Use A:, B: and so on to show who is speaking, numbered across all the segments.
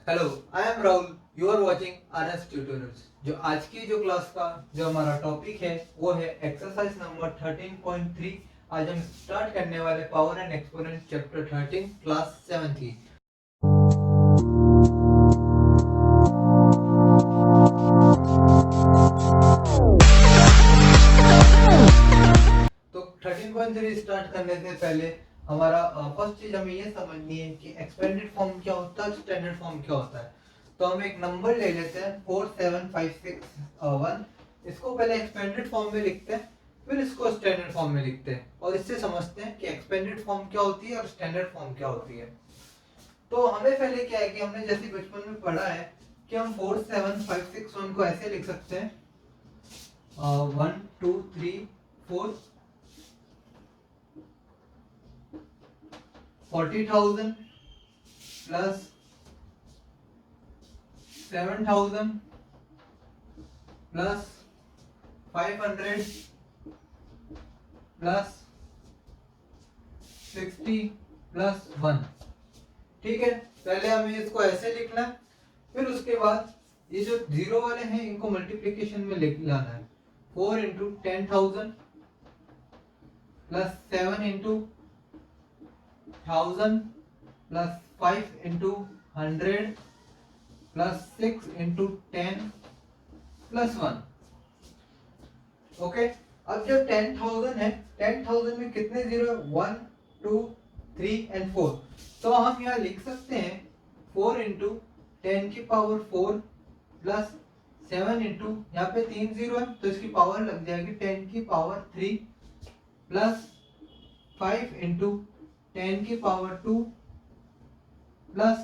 A: Hello, I am Rahul. You are watching RS tutorials. जो आज की जो क्लास का जो हमारा टॉपिक है वो है एक्सरसाइज नंबर 13.3। आज हम स्टार्ट करने वाले power and exponent chapter 13 class 7 की। तो 13.3 स्टार्ट करने से पहले हमारा फर्स्ट चीज हमें ये समझनी है कि एक्सपेंडेड फॉर्म क्या होता है, स्टैंडर्ड फॉर्म क्या होता है। तो हम एक नंबर ले लेते हैं 47561। इसको पहले एक्सपेंडेड फॉर्म में लिखते हैं, फिर इसको स्टैंडर्ड फॉर्म में लिखते हैं और इससे समझते हैं कि एक्सपेंडेड फॉर्म क्या होती है और स्टैंडर्ड फॉर्म क्या होती है। तो हमें पहले क्या है कि हमने जैसे बचपन में पढ़ा है कि हम 47561 को ऐसे लिख सकते हैं 1 2 3 4 40,000 प्लस 7,000 प्लस 500 प्लस 60 प्लस 1। ठीक है, पहले हमें इसको ऐसे लिखना है, फिर उसके बाद ये जो जीरो वाले हैं इनको मल्टीप्लिकेशन में लिख लाना है। 4 into 10,000 plus 7 into 1000 plus 5 into 100 plus 6 into 10 plus 1। Okay, अब जब 10,000 है, 10,000 में कितने जीरो है? 1 2 3 एंड 4। तो हम यहाँ लिख सकते हैं 4 इंटू 10 की पावर 4 प्लस 7 इंटू, यहाँ पे 3 जीरो है तो इसकी पावर लग जाएगी 10 की पावर 3 प्लस 5 इंटू 10 की पावर 2 प्लस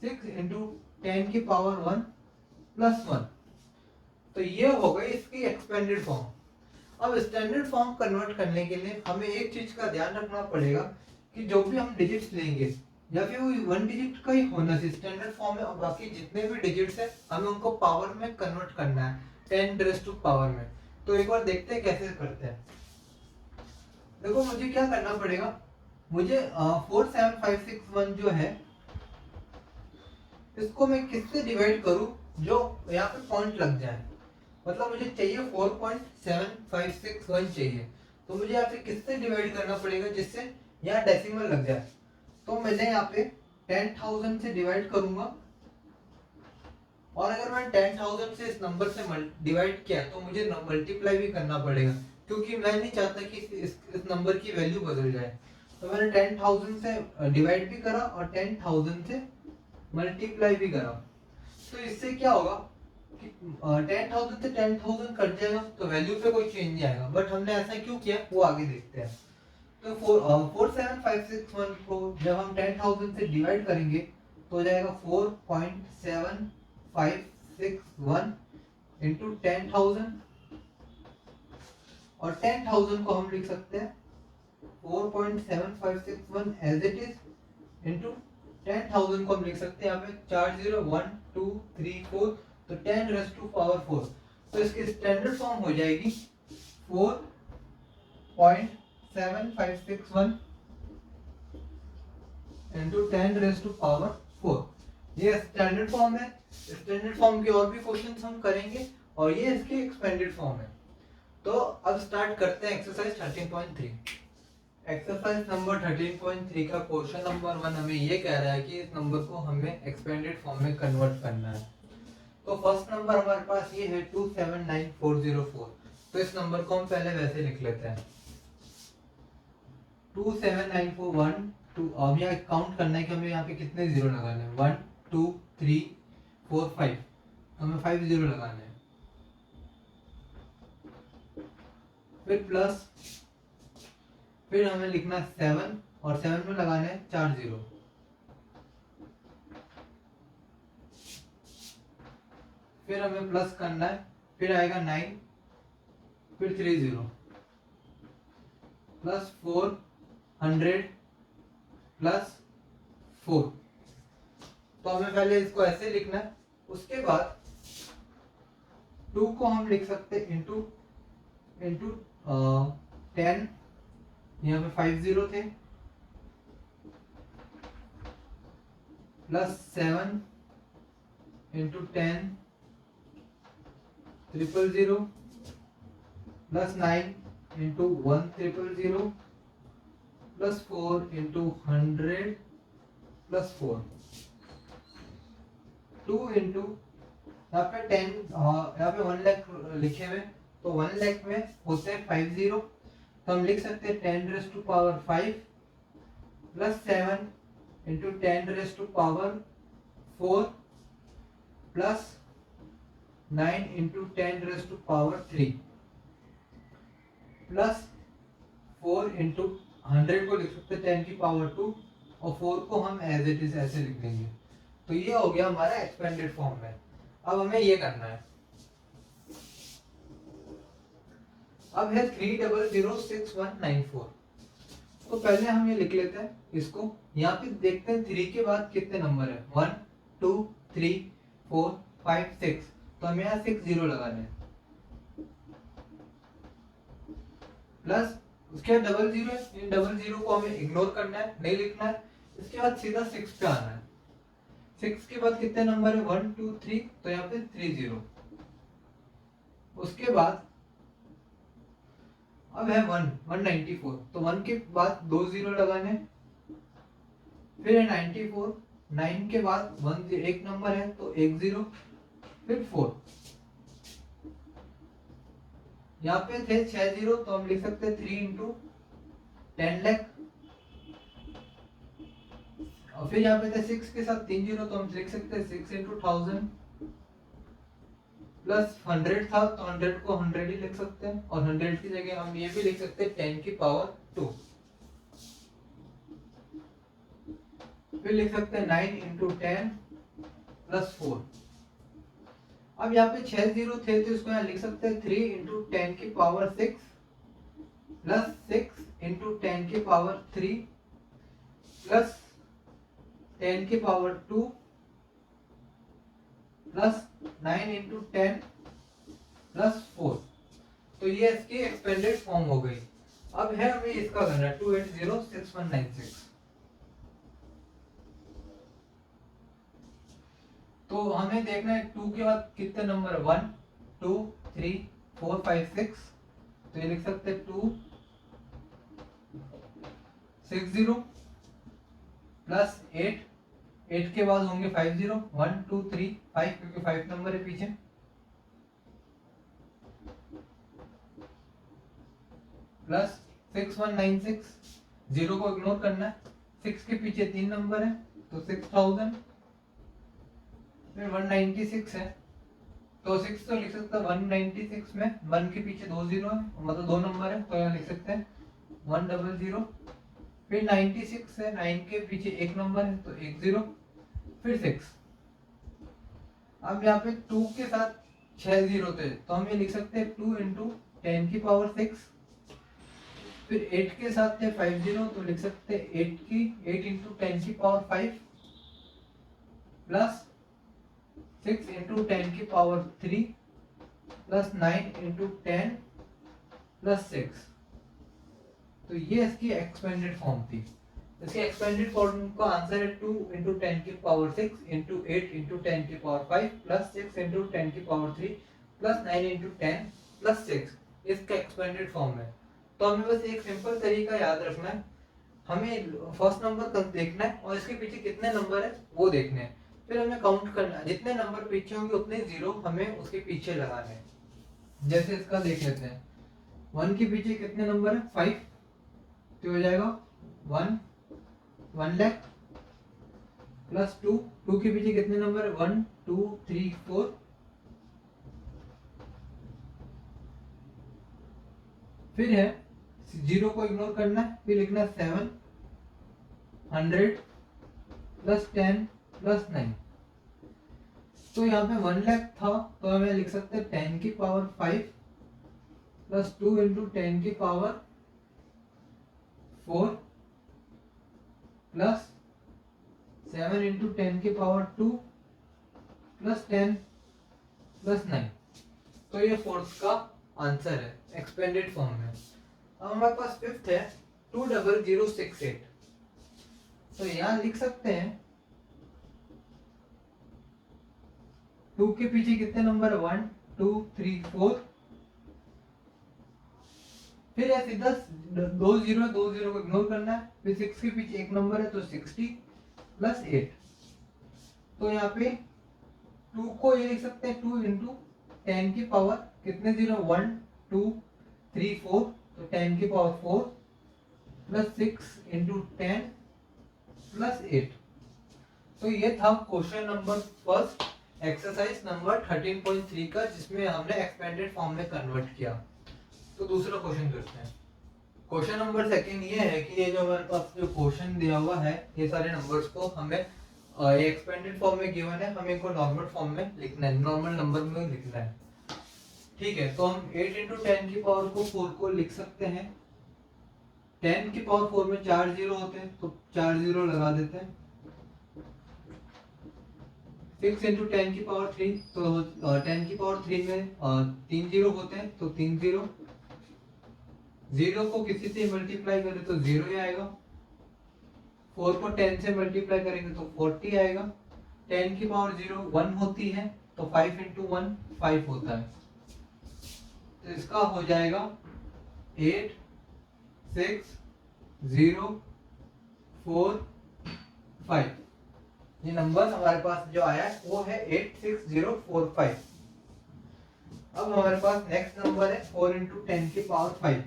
A: 6 इंटू 10 की पावर 1 प्लस 1। तो ये हो गई इसकी एक्सपेंडेड फॉर्म। अब स्टैंडर्ड फॉर्म कन्वर्ट करने के लिए हमें एक चीज का ध्यान रखना पड़ेगा कि जो भी हम डिजिट्स लेंगे या फिर वो 1 डिजिट का ही होना चाहिए स्टैंडर्ड फॉर्म में, और बाकी जितने भी डिजिट्स है हमें उनको पावर में कन्वर्ट करना है 10 रेज़ टू पावर में। तो एक बार देखते हैं कैसे करते हैं। देखो मुझे क्या करना पड़ेगा, मुझे 47561 जो है इसको मैं किससे डिवाइड करूं जो यहाँ पे पॉइंट लग जाए। मतलब मुझे चाहिए 4.7561 चाहिए, तो मुझे यहाँ पे किससे डिवाइड करना पड़ेगा जिससे यहाँ डेसिमल लग जाए। तो मैंने यहाँ पे 10,000 से डिवाइड करूंगा, और अगर मैं 10,000 से इस नंबर से डिवाइड किया तो मुझे मल्टीप्लाई भी करना पड़ेगा, क्योंकि मैं नहीं चाहता कि इस नंबर की वैल्यू बदल जाए। तो मैंने 10,000 से डिवाइड भी करा और 10,000 से मल्टीप्लाई भी करा। तो इससे क्या होगा कि 10,000 से 10,000 कट जाएगा तो वैल्यू पे कोई चेंज नहीं आएगा, बट हमने ऐसा क्यों किया वो आगे देखते हैं। तो 47561 को जब हम 10,000 से डिवाइड करेंगे तो हो जाएगा 4.7561 इंटू 10,000, और 10,000 को हम लिख सकते हैं 4.7561 एज इट इज इंटू 10,000 को हम लिख सकते हैं यहाँ पे 4 0 1 2 3 4, तो 10 रेज़ टू पावर 4। तो इसकी स्टैंडर्ड फॉर्म हो जाएगी 4.7561 इंटू 10 रेज़ टू पावर 4। ये स्टैंडर्ड फॉर्म है। स्टैंडर्ड फॉर्म के और भी क्वेश्चंस हम करेंगे और ये इसकी एक्सपेंडेड फॉर्म है। तो अब स्टार्ट करते हैं एक्सरसाइज 13.3। एक्सरसाइज नंबर 13.3 का क्वेश्चन नंबर 1 हमें ये कह रहा है कि इस नंबर को हमें एक्सपेंडेड फॉर्म में कन्वर्ट करना है। तो फर्स्ट नंबर हमारे पास ये है 279404। तो इस नंबर को हम पहले वैसे लिख लेते हैं 27941 2। अब यहाँ काउंट करना है कि हमें यहाँ पे कितने जीरो लगाने हैं, 1 2 3 4 5, हमें 5 जीरो लगाने हैं। फिर प्लस, फिर हमें लिखना है 7 और 7 में लगाने हैं 4 जीरो। फिर हमें प्लस करना है, फिर आएगा 9, फिर 3 जीरो प्लस 400 प्लस 4। तो हमें पहले इसको ऐसे लिखना है। उसके बाद 2 को हम लिख सकते हैं इंटू 10, यहाँ पे 5 जीरो थे, plus 7 into 10 000 plus 9 into 1 000 plus 4 into 100 plus 4 2 into यहाँ पे 10 यहाँ पे 1 लाख लिखे हुए, तो 1 लाख में होते हैं 50, तो हम लिख सकते हैं 10 raise to power 5 plus 7 into 10 raise to power 4 plus 9 into 10 raise to power 3 plus 4 into 100 को लिख सकते हैं 10 की पावर 2 और 4 को हम एज इट इज ऐसे लिख देंगे। तो ये हो गया हमारा एक्सपेंडेड फॉर्म में। अब हमें ये करना है, अब है 3006194। तो पहले हम ये लिख लेते हैं इसको, यहाँ पे देखते हैं 3 के बाद कितने नंबर है, 1 2 3 4 5 6, तो हमें यहाँ 6 0 लगाने हैं, प्लस उसके बाद 00 है, इन 00 को हमें इग्नोर करना है, नहीं लिखना है। इसके बाद सीधा 6 पे आना है। 6 के बाद कितने नंबर है, 1 2 3, तो यहाँ पे 30। उसके बाद अब है 194, तो 1 के बाद 2 0 लगाने, फिर है 94, 9 के बाद 1 एक नंबर है तो 1 0, फिर 4। यहाँ पे थे 6 0, तो हम लिख सकते हैं 3 इंटू 10 लाख, और फिर यहाँ पे थे 6 के साथ 3 0, तो हम लिख सकते हैं 6 इंटू 1000, प्लस 100 था तो 100 को 100 ही लिख सकते हैं, और 100 की जगह हम ये भी लिख सकते हैं 10 की पावर 2। फिर लिख सकते हैं 9 इंटू 10 प्लस 4। अब यहाँ पे 6 0 थे तो इसको यहाँ लिख सकते हैं 3 इंटू 10 की पावर 6 प्लस 6 इंटू 10 की पावर 3 प्लस 10 की पावर 2 प्लस 9 इंटू 10 प्लस 4। तो ये इसकी एक्सपेंडेड फॉर्म हो गई। अब है हमें इसका करना है 2806196। तो हमें देखना है 2 के बाद कितने नंबर है, 1 2 3 4 5 6, तो ये लिख सकते हैं 2 6 0 प्लस 8 के बाद होंगे 5 0, 1 2 3 5, क्योंकि 5 नंबर है पीछे, प्लस 6196, 0 को इग्नोर करना है, 6 के पीछे 3 नंबर है तो 6000, फिर 196 है, तो 6 तो लिख सकते हैं 196 में 1 के पीछे 2 0 है, मतलब 2 नंबर है, तो यहाँ लिख सकते हैं 100। फिर 96 है, 9 के पीछे 1 नंबर है तो 1 0, फिर 6। अब यहाँ पे 2 के साथ 6 0 थे, तो हम ये लिख सकते हैं 2 इंटू 10 की पावर 6। फिर 8 के साथ थे 5 0, तो लिख सकते हैं 8 इंटू 10 की पावर 5 प्लस 6 इंटू 10 की पावर 3 प्लस 9 इंटू 10 प्लस 6। तो ये इसकी एक्सपेंडेड फॉर्म थी। इसके एक्सपेंडेड फॉर्म का आंसर है 2 इंटू 10 की पावर 6 इंटू 8 इंटू 10 की पावर 5 प्लस 6 इंटू 10 की पावर 3 प्लस 9 इंटू 10 प्लस 6। इसका एक्सपेंडेड फॉर्म है। तो हमें बस एक सिंपल तरीका याद रखना है, हमें फर्स्ट नंबर तक देखना है और इसके पीछे कितने नंबर है वो देखने हैं, फिर हमें काउंट करना है, जितने नंबर पीछे होंगे उतने 0 हमें उसके पीछे लगाने हैं। जैसे इसका देख लेते हैं, 1 के पीछे कितने नंबर है, 5, तो हो जाएगा 1 लाख प्लस 2 के पीछे कितने नंबर है, 1 2 3 4, फिर है 0 को इग्नोर करना है, फिर लिखना है 7 100 प्लस 10 प्लस 9। तो यहाँ पे 1 लाख था तो हमें लिख सकते हैं 10 की पावर 5 प्लस 2 इंटू 10 की पावर 4 प्लस 7 इंटू 10 की पावर 2 प्लस 10 प्लस 9। तो ये फोर्थ का आंसर है एक्सपेंडेड फॉर्म में। अब हमारे पास फिफ्थ है 20068। तो यहाँ लिख सकते हैं 2 के पीछे कितने नंबर है? 1 2 3 4। फिर है सीधा 2 जीरो को इग्नोर करना है। फिर 6 के पीछे एक नंबर है तो 60 प्लस 8। तो यहाँ पे 2 को ये लिख सकते हैं 2 इंटू 10 की पावर कितने जीरो? 1 2 3 4। तो 10 की पावर 4 प्लस 6 इंटू 10 प्लस 8। तो ये था question number first, exercise number 13.3 का, जिसमें हमने एक्सपेंडेड फॉर्म में कन्वर्ट किया। तो दूसरा क्वेश्चन करते हैं। क्वेश्चन नंबर सेकंड ये है कि ये जो हमारे पास जो क्वेश्चन दिया हुआ है, ये सारे नंबर्स को हमें एक्सपेंडेड फॉर्म में गिवन है, हमें इनको नॉर्मल फॉर्म में लिखना है, नॉर्मल नंबर में लिखना है। ठीक है, तो हम 8 इंटू 10 की पावर को 4 को लिख सकते हैं। 10 की पावर 4 में 4 जीरो होते हैं तो 4 जीरो लगा देते हैं। 6 इंटू 10 की पावर 3, तो 10 की पावर 3 में 3 जीरो होते हैं तो 3 जीरो। जीरो को किसी से मल्टीप्लाई करें तो जीरो ही आएगा। 4 को 10 से मल्टीप्लाई करेंगे तो 40 आएगा। 10 की पावर 0 1 होती है तो 5 इंटू 1 5 होता है। तो इसका हो जाएगा 8 6 0 4 5। ये नंबर हमारे पास जो आया है वो है 86045। अब हमारे पास नेक्स्ट नंबर है 4 इंटू 10 की पावर 5।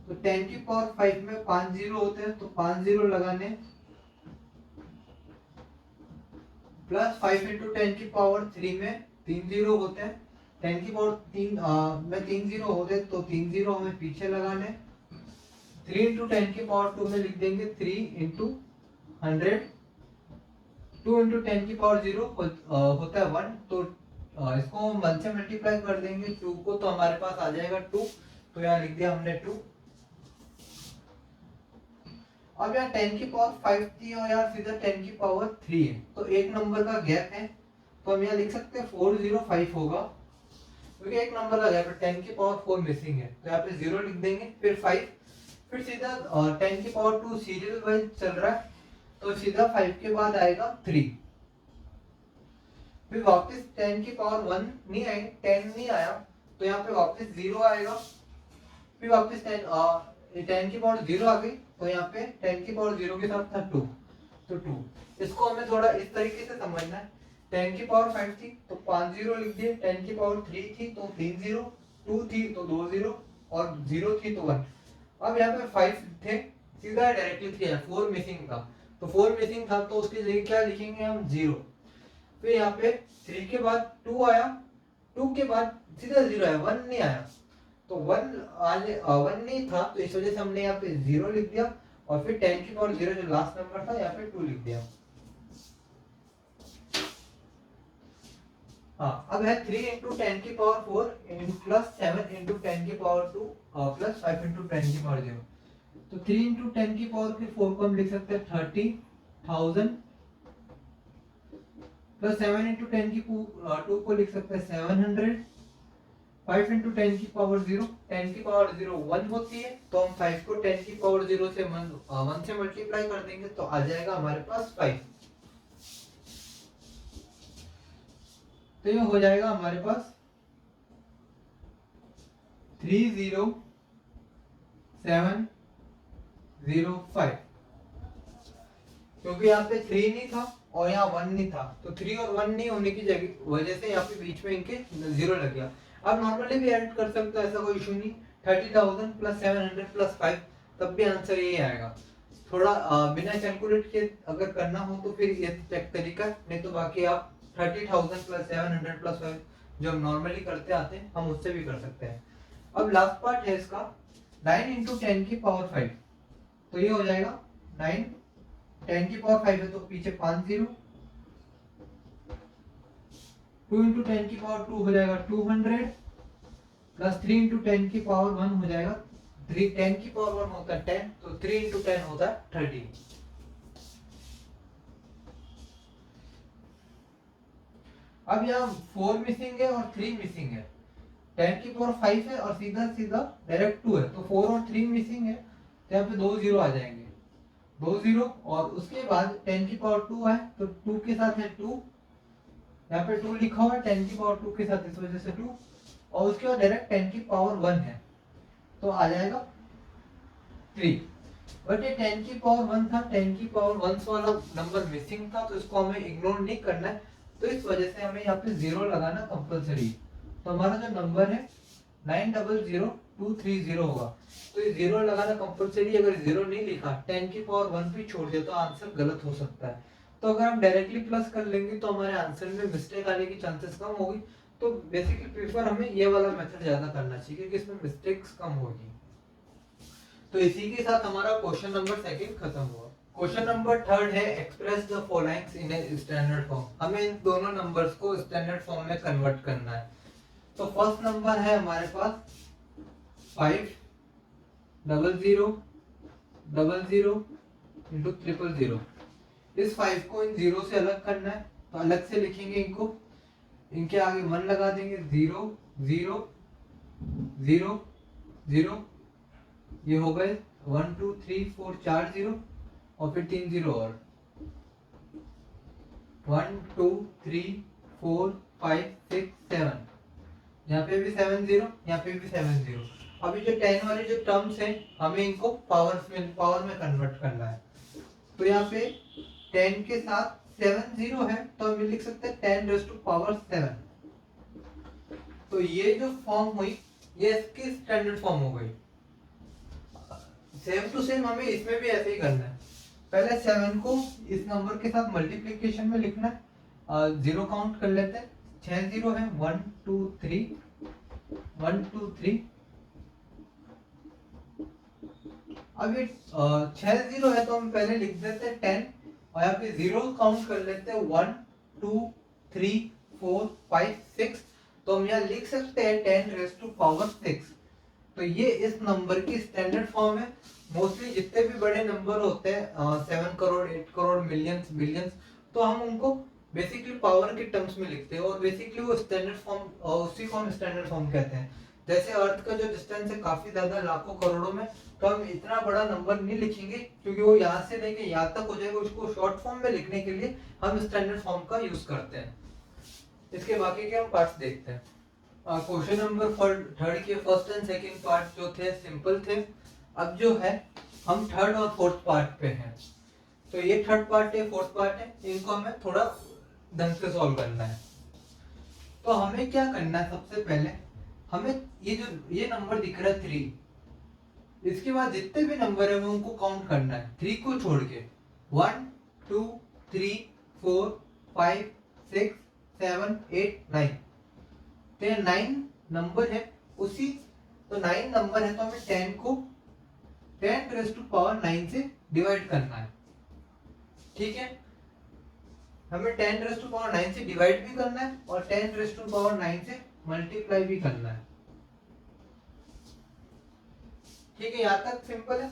A: तो 10 की पावर 5 में 5 जीरो होते हैं तो 5 जीरो लगाने, प्लस 5 इंटू 10 की पावर 3 में 3 जीरो होते हैं। 10 की पावर 3 में 3 जीरो होते हैं तो 3 जीरो हमें पीछे लगाने। 3 इंटू 10 की पावर 2 में लिख देंगे 3 इंटू 100। 2 इंटू 10 की पावर 0 होता है 1, तो इसको हम 1 से मल्टीप्लाई कर देंगे 2 को, तो हमारे पास आ जाएगा 2। तो यहाँ लिख दिया हमने 2। अब यहाँ 10 की पावर 5 थी और यहाँ सीधा 10 की पावर 3 है, तो एक नंबर का गैप है, तो हम यहाँ लिख सकते हैं 405 होगा, क्योंकि एक नंबर का गैप है। 10 की पावर 4 मिसिंग है तो यहाँ पे 0 लिख देंगे, फिर 5, फिर सीधा 10 की पावर 2 सीरियल वाइज चल रहा है तो सीधा 5 के बाद आएगा 3। फिर वापस 10 की पावर 1 नहीं आई, 10 नहीं आया तो यहाँ पे वापस 0 आएगा। फिर वापस 10 की पावर 0 आ गई तो यहाँ पे 10 की पावर 0 के साथ था 2, तो 2। इसको हमें थोड़ा इस तरीके से समझना है। 10 की पावर 5 थी तो 5 जीरो लिख दिए, 10 की पावर 3 थी तो 3 जीरो, 2 थी तो 2 जीरो और 0 थी तो 1। अब यहाँ पे 5 थे, सीधा डायरेक्टली 3 है, 4 मिसिंग था, तो 4 मिसिंग था तो उसकी जगह क्या लिखेंगे हम? 0। फिर यहाँ पे 3 के बाद 2 आया, 2 के बाद सीधा 0 आया, 1 नहीं आया, तो 1 नहीं था तो इस वजह से हमने यहाँ पे 0 लिख दिया, और फिर 10 की पावर 0 जो लास्ट नंबर था यहाँ पे 2 लिख दिया। हाँ, अब है 3 इंटू 10 की पावर 4 प्लस 7 इंटू 10 की पावर 2 प्लस 5 इंटू 10 की पावर 0। तो 3 इंटू 10 की पावर के 4 को हम लिख सकते हैं 30,000, प्लस 7 इंटू 10 की 2 को लिख सकते हैं 700। 5 इंटू 10 की पावर 0, 10 की पावर 0 1 होती है तो हम 5 को 10 की पावर 0 से 1 से मल्टीप्लाई कर देंगे तो आ जाएगा हमारे पास 5। तो ये हो जाएगा हमारे पास 30705, क्योंकि यहाँ पे 3 नहीं था और यहाँ 1 नहीं था, तो 3 और 1 नहीं होने की जगह वजह से यहाँ पे बीच में इनके 0 लग गया। आप नॉर्मली भी ऐड कर सकते हो, ऐसा कोई इशू नहीं। 30,000 प्लस 700 प्लस 5, तब भी आंसर यही आएगा। थोड़ा बिना कैलकुलेट के अगर करना हो तो फिर ये चेक तरीका, नहीं तो बाकी आप 30,000 प्लस 700 प्लस 5 जो हम नॉर्मली करते आते हैं हम उससे भी कर सकते हैं। अब लास्ट पार्ट है इसका 9 इंटू 10 की पावर 5, तो ये हो जाएगा 9, 10 की पावर 5 है तो पीछे 5 जीरो, 2 इंटू 10 की पावर 2 हो जाएगा 200, प्लस 3 इंटू 10 की पावर 1 हो जाएगा 3, 10 की पावर 1 होता है 10, तो 3 इंटू 10 होता है 30। अब यहाँ 4 मिसिंग है और 3 मिसिंग है, 10 की पावर 5 है और सीधा सीधा डायरेक्ट 2 है, तो 4 और 3 मिसिंग है तो यहाँ पे 2 जीरो आ जाएंगे, 2 जीरो, और उसके बाद 10 की पावर 2 है तो 2 के साथ है 2, यहाँ पे 2 लिखा हुआ है 10 की पावर 2 के साथ, इस वजह से 2, और उसके बाद डायरेक्ट 10 की पावर 1 है तो आ जाएगा 3। बट ये 10 की पावर 1 था, 10 की पावर 1 वाला नंबर मिसिंग था, तो इसको हमें इग्नोर नहीं करना है, तो इस वजह से हमें यहाँ पे 0 लगाना कंपलसरी। तो हमारा जो नंबर है 900230 होगा, तो ये 0 लगाना कंपलसरी। अगर 0 नहीं लिखा, 10 की पावर 1 भी छोड़ दिया, तो आंसर गलत हो सकता है। तो अगर हम डायरेक्टली प्लस कर लेंगे तो हमारे आंसर में मिस्टेक आने की चांसेस कम होगी। तो बेसिकली प्रीफर हमें ये वाला मेथड ज्यादा करना चाहिए क्योंकि इसमें मिस्टेक्स कम होगी। तो इसी के साथ हमारा क्वेश्चन नंबर 2 खत्म हुआ। क्वेश्चन नंबर 3 है express the followings in a standard form. हमें इन दोनों नंबर्स को स्टैंडर्ड फॉर्म में कन्वर्ट करना है। तो फर्स्ट नंबर है हमारे पास 50000 इंटू 000। इस 5 को इन 0 से अलग करना है, तो अलग से लिखेंगे इनको, इनके आगे 1 लगा देंगे, 0 0 0 0, ये हो गए 1 2 3 4 4 0 और फिर 3 0 और 1 2 3 4 5 6 7, यहाँ पे भी 7 0, यहाँ पे भी 7 0। अभी जो 10 वाले जो टर्म्स हैं हमें इनको पावर में कन्वर्ट करना है। तो यहाँ पे 10 के साथ 7 0 है, तो हम लिख सकते हैं 10 रेज़ टू पावर 7। तो ये जो फॉर्म हुई ये इसकी स्टैंडर्ड फॉर्म हो गई। सेम टू सेम हमें इसमें भी ऐसे ही करना है। पहले 7 को इस नंबर के साथ मल्टीप्लिकेशन में लिखना है, 0 काउंट कर लेते हैं, 6 0 है, 1 2 3 1 2 3। अब ये 6 0 है तो हम पहले लिख देते हैं 10 और यहाँ पे 0 काउंट कर लेते हैं, 1 2 3 4 5 6। तो हम यहाँ लिख सकते हैं 10 रेज़ टू पावर 6। तो ये इस नंबर की स्टैंडर्ड फॉर्म है। मोस्टली जितने भी बड़े नंबर होते हैं 7 करोड़ 8 करोड़ मिलियंस बिलियंस, तो हम उनको बेसिकली पावर के टर्म्स में लिखते हैं और बेसिकली वो स्टैंडर्ड फॉर्म, उसी को हम स्टैंडर्ड फॉर्म कहते हैं। जैसे अर्थ का जो डिस्टेंस है काफी ज्यादा लाखों करोड़ों में, तो हम इतना बड़ा नंबर नहीं लिखेंगे क्योंकि वो यहाँ से लेके यहाँ तक हो जाएगा। उसको शॉर्ट फॉर्म में लिखने के लिए हम स्टैंडर्ड फॉर्म का यूज करते हैं। इसके बाकी के हम पार्ट्स देखते हैं। क्वेश्चन नंबर 3 के फर्स्ट एंड सेकंड पार्ट जो थे सिंपल थे। अब जो है हम थर्ड और फोर्थ पार्ट पे हैं। तो ये थर्ड पार्ट है, फोर्थ पार्ट है, इनको हमें थोड़ा ढंग से सॉल्व करना है। तो हमें क्या करना है, सबसे पहले हमें ये नंबर दिख रहा है 3, इसके बाद जितने भी नंबर है उनको काउंट करना है 3 को छोड़ के। 1 2 3 4 5 6 7 8 9। तो ये 9 नंबर है उसी, तो 9 नंबर है तो हमें 10 को 10 रेज़ टू पावर 9 से डिवाइड करना है। ठीक है, हमें 10 रेज़ टू पावर 9 से डिवाइड भी करना है और 10 रेज़ टू पावर 9 से मल्टीप्लाई भी करना है। ठीक है, यहाँ तक सिंपल है।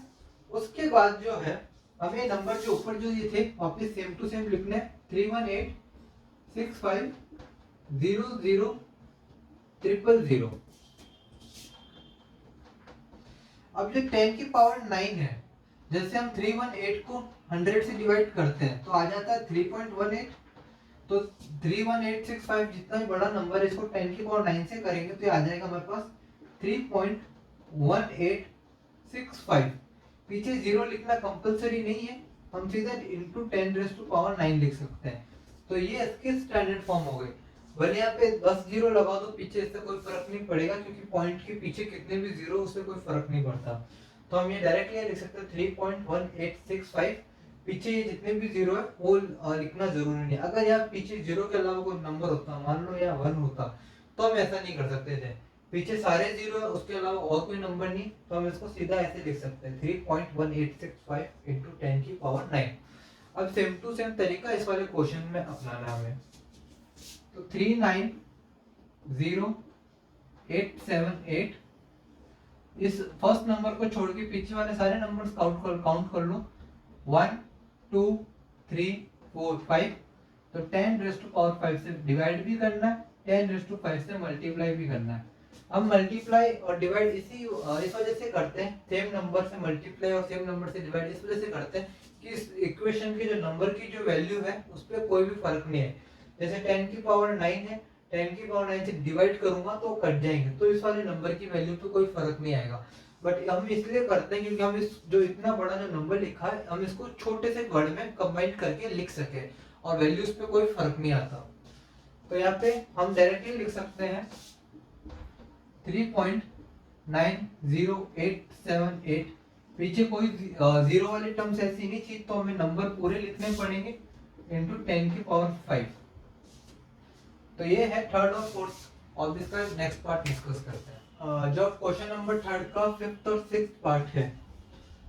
A: उसके बाद जो है हमें नंबर जो ऊपर जो ये थे वापस सेम टू सेम लिखने हैं, 31865000000। अब जो 10 की पावर 9 है, जैसे हम 318 को 100 से डिवाइड करते हैं तो आ जाता है 3.18। तो 31865 जितना भी बड़ा नंबर है इसको 10 की पावर 9 से करेंगे तो ये आ जाएगा हमारे पास 3.1865। पीछे 0 लिखना कंपलसरी नहीं है, हम सीधा इंटू 10 रेज़ टू पावर 9 लिख सकते हैं। तो ये इसके स्टैंडर्ड फॉर्म हो गए। भले यहाँ पे 10 0 लगा दो पीछे, इससे कोई फर्क नहीं पड़ेगा क्योंकि पॉइंट के पीछे कितने भी 0 उससे कोई फर्क नहीं पड़ता। तो हम ये डायरेक्टली लिख सकते हैं 3.1865। पीछे ये जितने भी 0 है वो लिखना जरूरी नहीं। अगर यहाँ पीछे 0 के अलावा कोई नंबर होता, मान लो यहाँ 1 होता, तो हम ऐसा नहीं कर सकते थे। पीछे सारे 0 है उसके अलावा और कोई नंबर नहीं, तो हम इसको सीधा ऐसे लिख सकते हैं 3.1865 इंटू 10 की पावर 9। अब सेम टू सेम तरीका इस वाले क्वेश्चन में अपनाना हमें। तो 390878, इस फर्स्ट नंबर को छोड़ के पीछे वाले सारे नंबर्स काउंट कर लो, 1 2 3 4 5। तो 10 रेज़ टू पावर 5 से डिवाइड भी करना है, 10 रेज़ टू 5 से मल्टीप्लाई भी करना है। हम मल्टीप्लाई और डिवाइड इस वजह से करते हैं, सेम नंबर से मल्टीप्लाई और सेम नंबर से डिवाइड इस वजह से करते हैं कि इस इक्वेशन के जो नंबर की जो वैल्यू है उस पर कोई भी फर्क नहीं है। जैसे 10 की पावर 9 है, 10 की पावर 9 से डिवाइड करूंगा तो कट जाएंगे, तो इस वाले नंबर की वैल्यू पे कोई फर्क नहीं आएगा। बट हम इसलिए करते हैं क्योंकि हम इस जो इतना बड़ा जो नंबर लिखा है हम इसको छोटे से वर्ड में कंबाइन करके लिख सके और वैल्यूज पे कोई फर्क नहीं आता। तो यहाँ पे हम डायरेक्टली लिख सकते हैं 3.90878, पीछे कोई जीरो वाली टर्म्स ऐसी नहीं थी तो हमें नंबर पूरे लिखने पड़ेंगे इंटू 10 की पावर 5। तो ये है थर्ड और फोर्थ, और इसका नेक्स्ट पार्ट डिस्कस करते हैं। जो क्वेश्चन नंबर थर्ड का फिफ्थ और सिक्स्थ पार्ट है,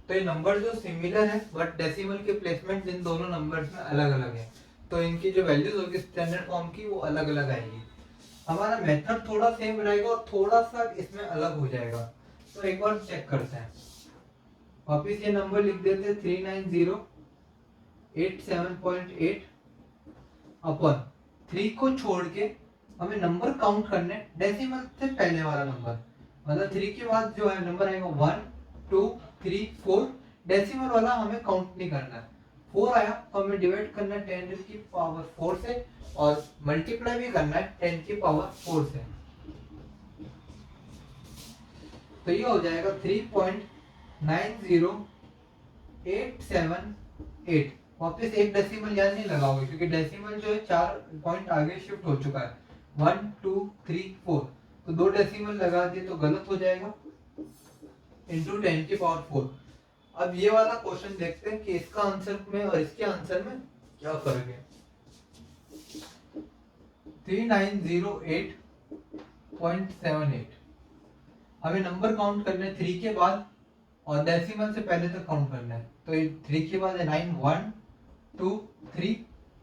A: तो ये नंबर जो सिमिलर है बट डेसिमल के प्लेसमेंट इन दोनों नंबर्स में अलग अलग है, तो इनकी जो वैल्यूज होगी स्टैंडर्ड फॉर्म की वो अलग अलग आएगी। हमारा मेथड थोड़ा सेम रहेगा और थोड़ा सा इसमें अलग हो जाएगा, तो एक बार चेक करते हैं। वापिस ये नंबर लिख देते हैं 39087.8 अपन 3 को छोड़ के हमें नंबर काउंट करने डेसिमल से पहले वाला नंबर, मतलब 3 के बाद जो है नंबर आएगा 1 2 3 4, डेसिमल वाला हमें काउंट नहीं करना है। 4 आया तो हमें डिवाइड करना है 10 की पावर 4 से और मल्टीप्लाई भी करना है 10 की पावर 4 से। तो ये हो जाएगा 3.90878। वापस एक डेसिमल याद नहीं लगाओगे क्योंकि डेसिमल जो है 4 पॉइंट आगे शिफ्ट हो चुका है, 1 2 3 4, तो 2 डेसिमल लगा दिए तो गलत हो जाएगा, इंटू 10 की पावर 4। अब ये वाला क्वेश्चन देखते हैं कि इसका आंसर में और इसके आंसर में क्या फर्क है। 3908.78 हमें नंबर काउंट करना है 3 के बाद और डेसिमल से पहले तक काउंट करना है, तो 3 के बाद है 9 1 2 3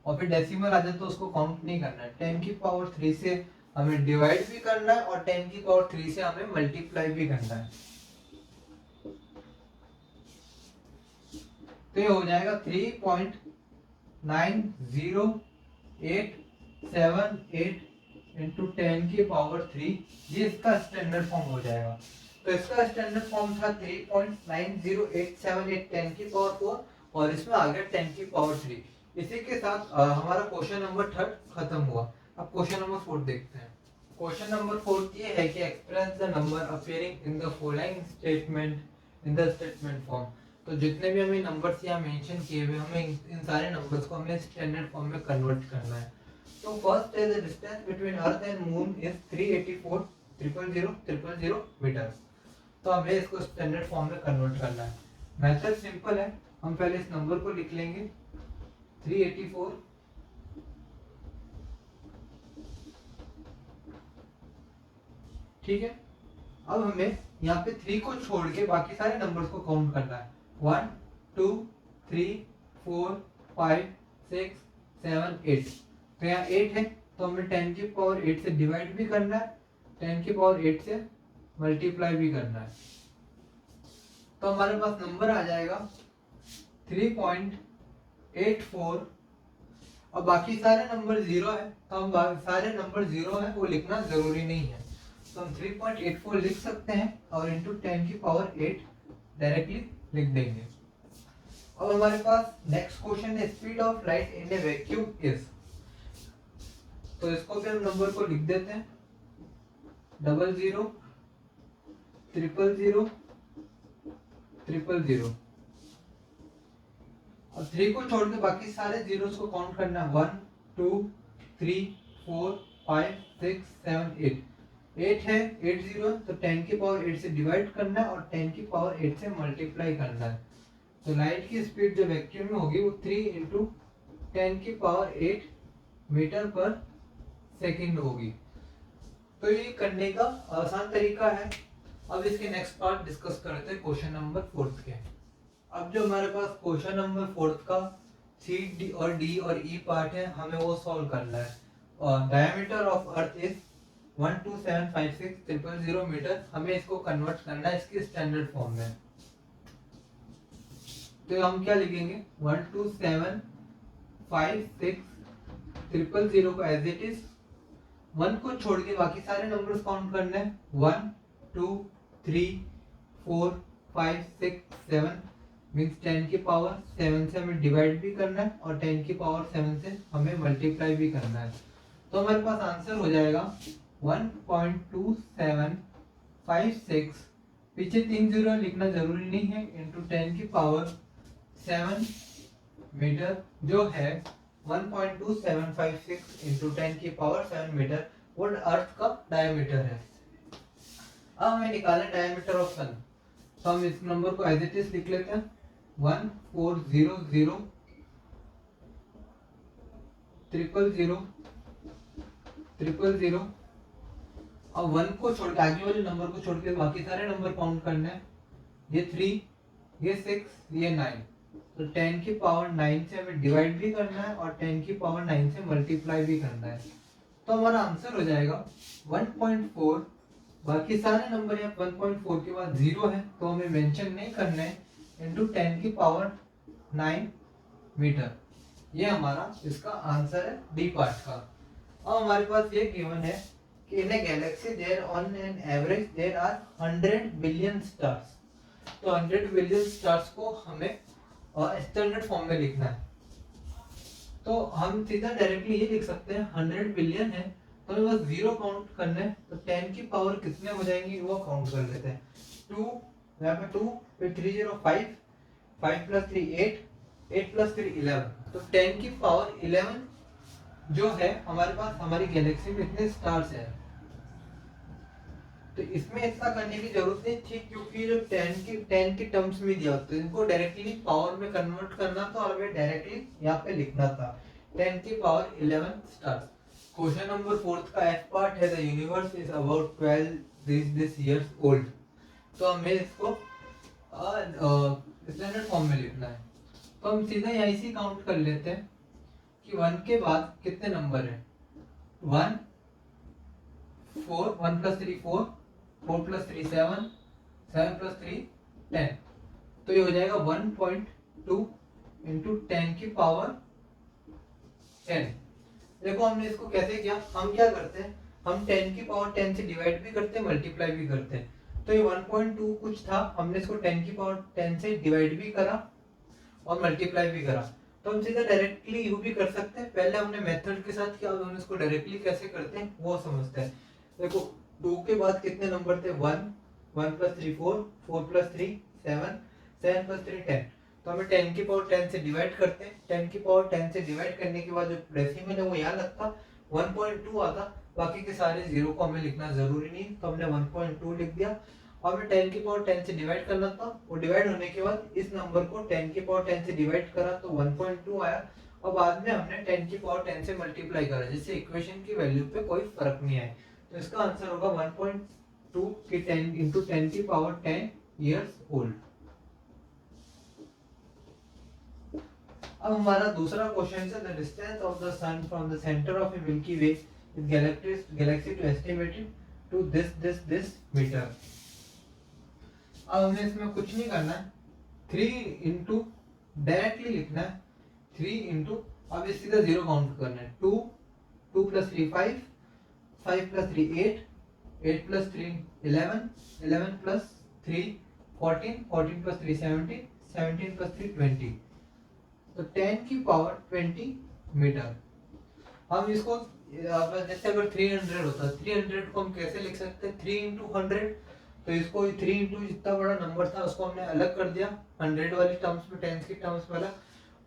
A: और फिर डेसिमल आ जाए तो उसको काउंट नहीं करना है। 10 की पावर 3 से हमें डिवाइड भी करना है और 10 की पावर 3 से हमें मल्टीप्लाई भी करना है। तो ये हो जाएगा 3.90878 इंटू 10 की पावर 3, ये इसका स्टैंडर्ड फॉर्म हो जाएगा। तो इसका स्टैंडर्ड फॉर्म था 3.90878 10 की पावर 4 और इसमें आ गया 10 की पावर 3। इसी के साथ हमारा क्वेश्चन नंबर थर्ड खत्म हुआ। अब क्वेश्चन नंबर 4 देखते हैं। क्वेश्चन नंबर 4 ये है कि express the number appearing in the following statement in the statement form. तो जितने भी हमें नंबर्स यहाँ मेंशन किए हुए हमें इन सारे नंबर्स को हमें स्टैंडर्ड फॉर्म में कन्वर्ट करना है। तो फर्स्ट है the distance between earth and moon is 384,000,000 metre. तो हमें इसको स्टैंडर्ड फॉर्म में कन्वर्ट करना है। मेथड सिंपल है, हम पहले इस नंबर को लिख लेंगे 384 ठीक है। अब हमें यहाँ पे 3 को छोड़ के बाकी सारे नंबर्स को काउंट करना है 1 2 3 4 5 6 7 8। तो यहाँ 8 है तो हमें 10 की पावर 8 से डिवाइड भी करना है, 10 की पावर 8 से मल्टीप्लाई भी करना है। तो हमारे पास नंबर आ जाएगा 3.84। अब बाकी सारे नंबर 0 है तो हम सारे नंबर 0 है वो लिखना जरूरी नहीं है, तो हम 3.84 लिख सकते हैं और इंटू 10 की पावर 8 डायरेक्टली लिख देंगे। और हमारे पास नेक्स्ट क्वेश्चन है speed of light in A vacuum is. तो इसको भी हम नंबर को लिख देते हैं 00 000 000। अब 3 को छोड़ के बाकी सारे जीरोस को काउंट करना है 1 2 3 4 5 6 7 8। 8 है 8 0 तो 10 की पावर 8 से डिवाइड करना है और 10 की पावर 8 से मल्टीप्लाई करना है। तो लाइट की स्पीड जो वैक्यूम में होगी वो 3 इंटू 10 की पावर 8 मीटर पर सेकंड होगी। तो ये करने का आसान तरीका है। अब इसके नेक्स्ट पार्ट डिस्कस करते हैं क्वेश्चन नंबर 4 के। अब जो हमारे पास क्वेश्चन नंबर 4 का सी डी और डी और ई पार्ट है हमें वो सॉल्व करना है। और diameter of earth is 12756,000 metre, हमें इसको कन्वर्ट करना है इसके स्टैंडर्ड फॉर्म में। तो हम क्या लिखेंगे 12756,000 को एज इट इज, 1 को छोड़ के बाकी सारे नंबर्स काउंट करने हैं 1 2 3 4 5 6 7। मीन्स 10 की पावर 7 से हमें डिवाइड भी करना है और 10 की पावर 7 से हमें मल्टीप्लाई भी करना है। तो हमारे पास आंसर हो जाएगा 1.2756, पीछे 3 जीरो लिखना जरूरी नहीं है, इंटू 10 की पावर 7 मीटर, जो है 1.2756 इंटू 10 की पावर 7 मीटर, वो अर्थ का डायमीटर है। अब हमें निकालना है डायमीटर ऑफ सन, तो हम इस नंबर को एज इट इज लिख लेते हैं 1400 000 और 1 को छोड़ के आगे वाले नंबर को छोड़ के बाकी सारे नंबर काउंट करने हैं। ये 3, ये 6, ये 9, तो 10 की पावर 9 से हमें डिवाइड भी करना है और 10 की पावर 9 से मल्टीप्लाई भी करना है। तो हमारा आंसर हो जाएगा 1.4। बाकी सारे नंबर यहाँ 1.4 के बाद 0 है तो हमें मेंशन नहीं करना है, इंटू 10 की पावर 9 मीटर। ये हमारा इसका आंसर है डी पार्ट का। अब हमारे पास ये गिवन है कि in a galaxy there on an average there are 100 billion stars. तो 100 बिलियन स्टार्स को हमें स्टैंडर्ड फॉर्म में लिखना है। तो हम सीधा डायरेक्टली ये लिख सकते हैं 100 बिलियन है तो हमें बस 0 काउंट करना है, तो 10 की पावर कितने हो जाएंगी वो काउंट कर लेते हैं। 2 यहाँ पे 2 फिर 3 0 5, 5 प्लस 3 8, 8 प्लस 3 11, तो 10 की पावर 11 जो है हमारे पास हमारी गैलेक्सी में इतने स्टार्स हैं। तो इसमें इतना करने की जरूरत नहीं थी क्योंकि जो 10 की टर्म्स में दिया होता है, इनको डायरेक्टली पावर में कन्वर्ट करना था और हमें डायरेक्टली यहाँ पे लिखना था 10 की पावर 11 स्टार्स। क्वेश्चन नंबर 4 का एफ पार्ट है the universe is about 12 this years old. तो हमें इसको स्टैंडर्ड फॉर्म में लिखना है। तो हम सीधा यहीं से काउंट कर लेते हैं कि 1 के बाद कितने नंबर है। 1 4, 1 प्लस 3 4, 4 प्लस 3 7, 7 प्लस 3 10, तो ये हो जाएगा 1.2 इंटू 10 की पावर 10। देखो हमने इसको कैसे किया, हम क्या करते हैं, हम 10 की पावर 10 से डिवाइड भी करते हैं मल्टीप्लाई भी करते हैं। तो ये 1.2 कुछ था, हमने इसको 10 की पावर 10 से डिवाइड भी करा और मल्टीप्लाई भी करा। तो हम सीधा डायरेक्टली यू भी कर सकते हैं, पहले हमने मेथड के साथ किया, हम इसको डायरेक्टली कैसे करते हैं वो समझते हैं। देखो 2 के बाद कितने नंबर थे, 1, 1 प्लस 3 4, 4 प्लस 3 7, 7 प्लस 3 10, तो हमें 10 की पावर 10 से डिवाइड करते हैं। 10 की पावर 10 से डिवाइड करने के बाद जो डेसिमल है वो यहाँ लगता, 1.2 आता, बाकी के सारे जीरो को हमें लिखना जरूरी नहीं, तो हमने 1.2 लिख दिया। और हमें 10 की पावर 10 से डिवाइड करना था, वो डिवाइड होने के बाद इस नंबर को 10 की पावर 10 से डिवाइड करा तो 1.2 आया, और बाद में हमने 10 की पावर 10 से मल्टीप्लाई करा, जिससे इक्वेशन की वैल्यू पे कोई फर्क नहीं आया। तो इसका आंसर होगा 1.2 की 10 इंटू 10 की पावर 10 ईयर्स ओल्ड। अब हमारा दूसरा क्वेश्चन है the distance of the sun from the centre of a milky way is galaxy to estimated to this metre. अब हमें इसमें कुछ नहीं करना है, 3 इंटू डायरेक्टली लिखना है 3 इंटू, अब इस सीधा 0 काउंट करना है, 2, 2 plus 3 5, 5 plus 3 8, 8 plus 3 11, 11 plus 3 14, 14 plus 3 17, 17 plus 3 20, तो 10 की पावर 20 मीटर। हम इसको जैसे अगर 300 होता, 300 को हम कैसे लिख सकते हैं, 3 इंटू 100, तो इसको 3 इंटू जितना बड़ा नंबर था उसको हमने अलग कर दिया 100 वाली टर्म्स में, 10 की टर्म्स वाला।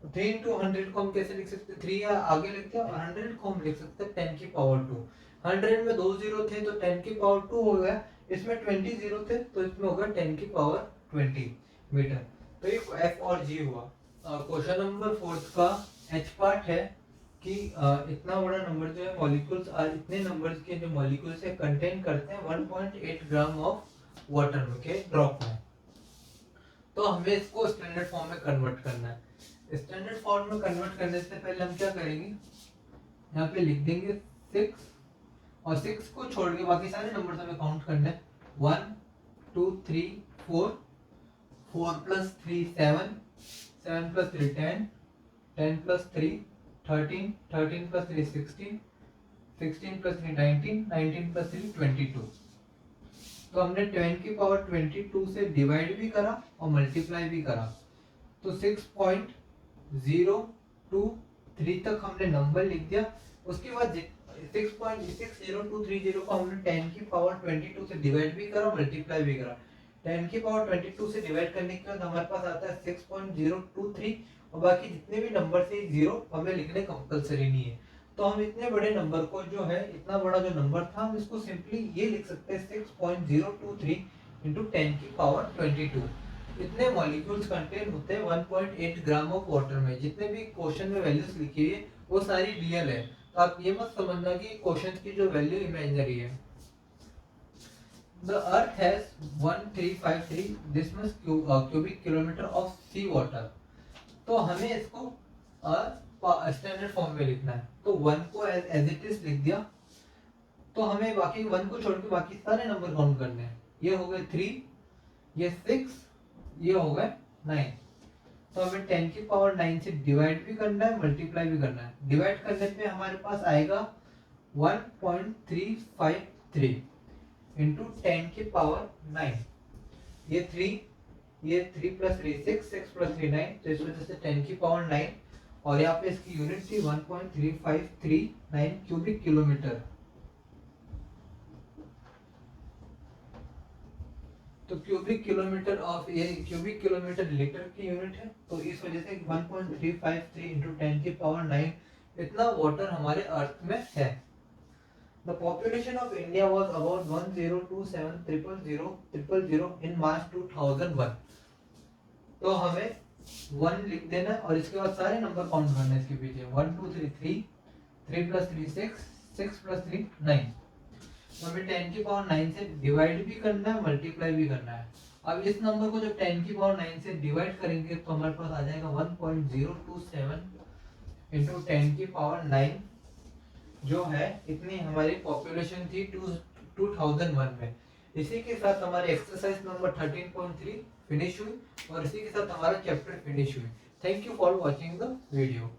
A: 3 इंटू 100 को हम कैसे लिख सकते हैं, 3 या आगे लिखते हैं, और 100 को हम लिख सकते हैं 10 की पावर 2। 100 में 2 जीरो थे तो 10 की पावर 2 हो गया, इसमें 20 जीरो थे तो इसमें होगा 10 की पावर 20 मीटर। तो ये एफ और जी हुआ। क्वेश्चन नंबर 4 का एच पार्ट है कि इतना बड़ा नंबर जो है मॉलिक्यूल्स और इतने नंबर्स के जो मॉलिक्यूल्स है कंटेन करते हैं 1.8 ग्राम ऑफ वाटर में के ड्रॉप में। तो हमें इसको स्टैंडर्ड फॉर्म में कन्वर्ट करना है। स्टैंडर्ड फॉर्म में कन्वर्ट करने से पहले हम क्या करेंगे, यहाँ पे लिख देंगे 6, और 6 को छोड़ के बाकी सारे नंबर्स हमें काउंट करने हैं, 1 2 3 4, 4 plus 3 7, 7 plus 3 10, 10 plus 3 13, 13 plus 3 16, 16 plus 3 19, 19 plus 3 22। तो हमने 10 की पावर 22 से डिवाइड भी करा और मल्टीप्लाई भी करा, तो 6.023 तक हमने नंबर लिख दिया। उसके बाद 6.60230 को हमने 10 की पावर 22 से डिवाइड भी करा, मल्टीप्लाई भी करा। 10 की पावर 22 से डिवाइड करने के बाद हमारे पास आता है 6.023, और बाकी जितने भी नंबर से जीरो हमें लिखने कंपलसरी नहीं है। तो हम इतने बड़े नंबर को जो है, इतना बड़ा जो नंबर था, हम इसको सिंपली ये लिख सकते हैं 6.023 इंटू 10 की पावर 22। इतने मॉलिक्यूल्स कंटेन होते हैं 1.8 ग्राम ऑफ वाटर में। जितने भी क्वेश्चन में वैल्यूज लिखी हुई है वो सारी रियल है, तो आप ये मत समझना कि क्वेश्चन की जो वैल्यू इमेजिनरी है। The Earth has 1353 this much cubic kilometer of sea water। तो हमें इसको स्टैंडर्ड फॉर्म में लिखना है, तो 1 को एज इट इज लिख दिया। तो हमें बाकी 1 को छोड़ के बाकी सारे नंबर काउंट करने हैं। ये हो गए 3, ये 6, ये हो गए 9। तो हमें 10 की पावर 9 से डिवाइड भी करना है, मल्टीप्लाई भी करना है। डिवाइड करने पे हमारे पास आएगा 1.353 इंटू 10 की पावर 9। ये 3, ये 3 प्लस 3 6, 6 प्लस 3 9, तो इस वजह से 10 की पावर 9, और यहाँ पे इसकी यूनिट थी 1.3539 क्यूबिक किलोमीटर। तो क्यूबिक किलोमीटर ऑफ, ये क्यूबिक किलोमीटर लीटर की यूनिट है, तो इस वजह से 1.353 इंटू 10 की पावर 9 इतना वाटर हमारे अर्थ में है। The population of India was about 10270000 इन मार्च 2001। तो हमें 1 लिख देना और इसके बाद सारे नंबर काउंट करना है इसके पीछे। 1 2 3 3, 3 प्लस 3 6, 6 प्लस 3 9। तो हमें 10 की पावर 9 से डिवाइड भी करना है, मल्टीप्लाई भी करना है। अब इस नंबर को जब 10 की पावर 9 से डिवाइड करेंगे तो हमारे पास आ जाएगा 1.027 इंटू 10 की पावर 9, जो है इतनी हमारी पॉपुलेशन थी 2001 में। इसी के साथ हमारी एक्सरसाइज नंबर 13.3 फिनिश हुई, और इसी के साथ हमारा चैप्टर फिनिश हुई। Thank you for watching the video.